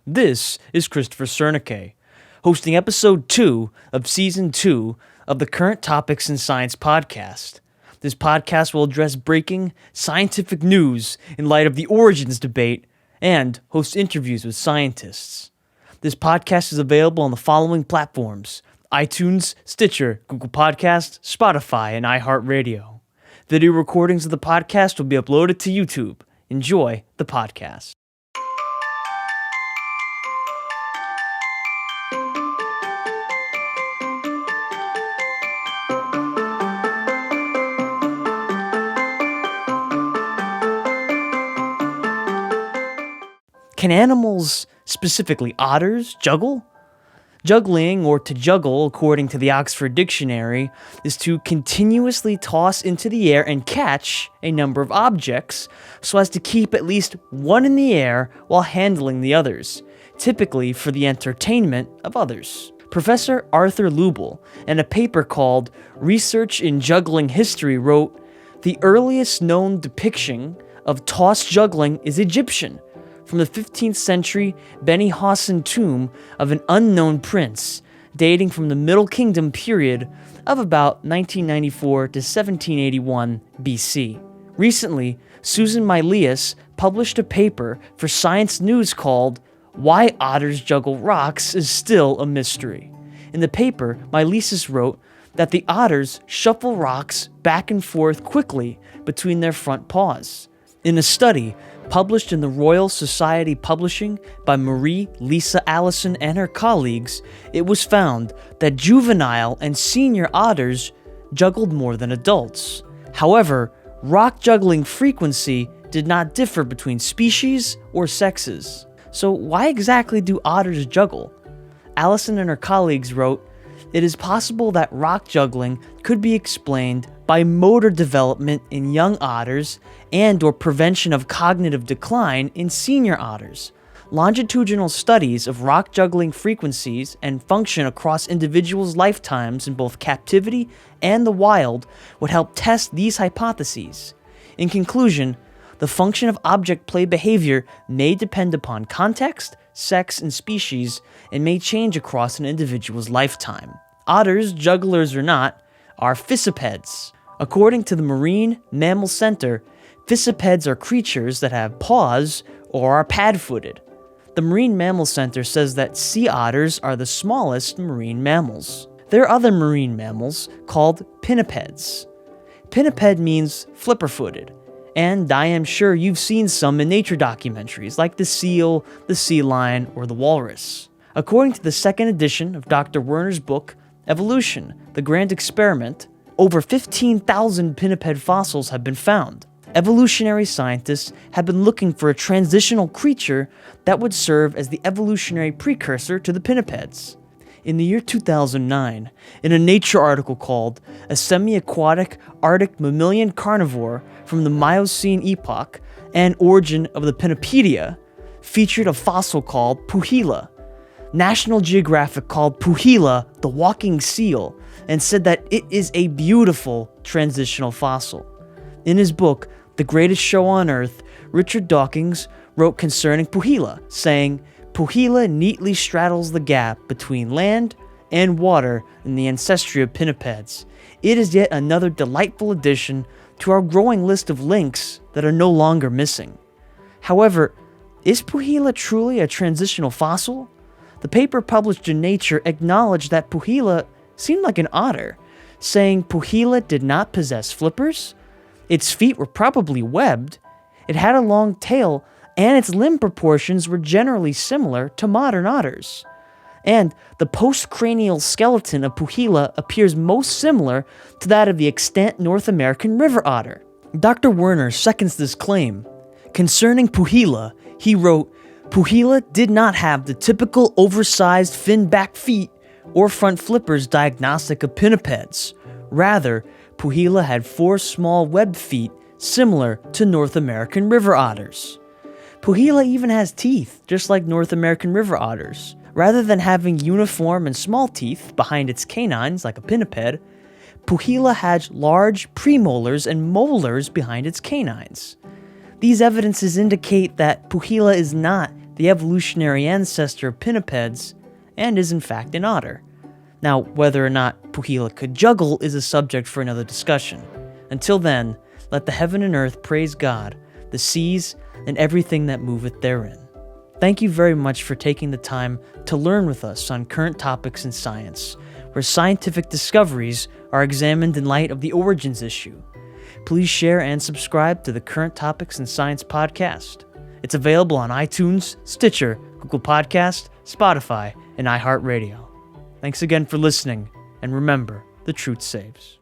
This is Christopher Sernaque, hosting episode 2 of season 2 of the Current Topics in Science podcast. This podcast will address breaking scientific news in light of the origins debate and host interviews with scientists. This podcast is available on the following platforms: iTunes, Stitcher, Google Podcasts, Spotify, and iHeartRadio. Video recordings of the podcast will be uploaded to YouTube. Enjoy the podcast. Can animals, specifically otters, juggle? Juggling, or to juggle, according to the Oxford Dictionary, is to continuously toss into the air and catch a number of objects so as to keep at least one in the air while handling the others, typically for the entertainment of others. Professor Arthur Lubel, in a paper called Research in Juggling History, wrote, "The earliest known depiction of toss juggling is Egyptian, from the 15th century Beni Hasan tomb of an unknown prince, dating from the Middle Kingdom period of about 1994 to 1781 BC. Recently, Susan Milius published a paper for Science News called Why Otters Juggle Rocks is Still a Mystery. In the paper, Milius wrote that the otters shuffle rocks back and forth quickly between their front paws. In a study published in the Royal Society Publishing by Marie Lisa Allison and her colleagues, it was found that juvenile and senior otters juggled more than adults. However, rock juggling frequency did not differ between species or sexes. So why exactly do otters juggle? Allison and her colleagues wrote, "It is possible that rock juggling could be explained by motor development in young otters and/or prevention of cognitive decline in senior otters. Longitudinal studies of rock juggling frequencies and function across individuals' lifetimes in both captivity and the wild would help test these hypotheses. In conclusion, the function of object play behavior may depend upon context, sex, and species, and may change across an individual's lifetime. Otters, jugglers or not, are fissipeds. According to the Marine Mammal Center, fissipeds are creatures that have paws or are pad-footed. The Marine Mammal Center says that sea otters are the smallest marine mammals. There are other marine mammals called pinnipeds. Pinniped means flipper-footed, and I am sure you've seen some in nature documentaries like the seal, the sea lion, or the walrus. According to the second edition of Dr. Werner's book, Evolution, The Grand Experiment, over 15,000 pinniped fossils have been found. Evolutionary scientists have been looking for a transitional creature that would serve as the evolutionary precursor to the pinnipeds. In the year 2009, in a Nature article called A Semi-Aquatic Arctic Mammalian Carnivore from the Miocene Epoch and Origin of the Pinnipedia, featured a fossil called Puijila. National Geographic called Puijila the walking seal and said that it is a beautiful transitional fossil. In his book, The Greatest Show on Earth, Richard Dawkins wrote concerning Puijila, saying, "Puijila neatly straddles the gap between land and water in the ancestry of pinnipeds. It is yet another delightful addition to our growing list of links that are no longer missing." However, is Puijila truly a transitional fossil? The paper published in Nature acknowledged that Puijila seemed like an otter, saying Puijila did not possess flippers, its feet were probably webbed, it had a long tail, and its limb proportions were generally similar to modern otters. And the postcranial skeleton of Puijila appears most similar to that of the extant North American river otter. Dr. Werner seconds this claim. Concerning Puijila, he wrote, "Puijila did not have the typical oversized fin-back feet or front flippers diagnostic of pinnipeds. Rather, Puijila had 4 small webbed feet similar to North American river otters." Puijila even has teeth, just like North American river otters. Rather than having uniform and small teeth behind its canines like a pinniped, Puijila had large premolars and molars behind its canines. These evidences indicate that Puijila is not the evolutionary ancestor of pinnipeds, and is in fact an otter. Now, whether or not Puijila could juggle is a subject for another discussion. Until then, let the heaven and earth praise God, the seas, and everything that moveth therein. Thank you very much for taking the time to learn with us on current topics in science, where scientific discoveries are examined in light of the origins issue. Please share and subscribe to the Current Topics in Science podcast. It's available on iTunes, Stitcher, Google Podcast, Spotify, and iHeartRadio. Thanks again for listening, and remember, the truth saves.